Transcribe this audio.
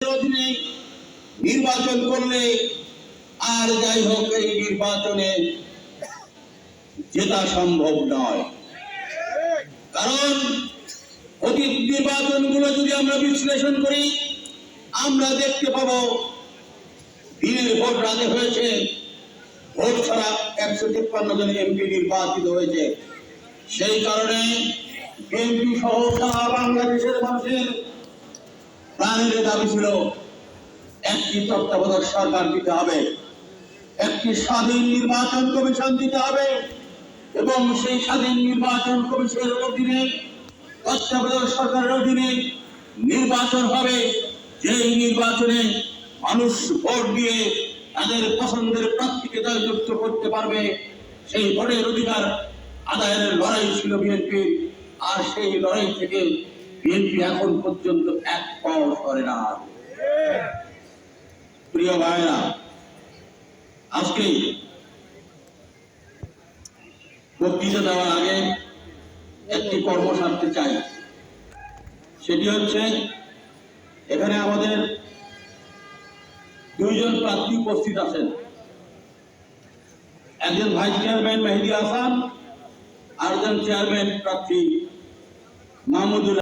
অধীনে নির্বাচন করলে আর যাই হোক এই নির্বাচনে জেতা সম্ভব নয়। কারণ অতীত নির্বাচনগুলো যদি আমরা বিশ্লেষণ করি আমরা দেখতে পাবো দিনের ভোট রাতে হয়েছে, ভোট ছাড়া 153 জন এমপি নির্বাচিত হয়েছে। সেই কারণে বিএনপি সহ সারা বাংলাদেশের মানুষের প্রাণের দাবি ছিল একটি তত্ত্বাবধায়ক সরকার দিতে হবে, একটি স্বাধীন নির্বাচন কমিশন দিতে হবে এবং সেই স্বাধীন নির্বাচন কমিশনের অধীনে তত্ত্বাবধায়ক সরকারের অধীনে নির্বাচন হবে, যেই নির্বাচনে মানুষ ভোট দিয়ে তাদের পছন্দের প্রার্থীকে জয়যুক্ত করতে পারবে। সেই ভোটের অধিকার আদায়ের লড়াই ছিল বিএনপি, আর সেই লড়াই থেকে বিএনপি এখন পর্যন্ত এক পাও সরে না। প্রিয় ভাইরা, আজকে বক্তৃতা দেওয়ার আগে একটি কর্ম সারতে চাই। সেটি হচ্ছে, এখানে আমাদের দুইজন প্রার্থী উপস্থিত আছেন, একজন ভাইস চেয়ারম্যান মেহেদী হাসান, আরেকজন চেয়ারম্যান প্রার্থী মাহমুদুল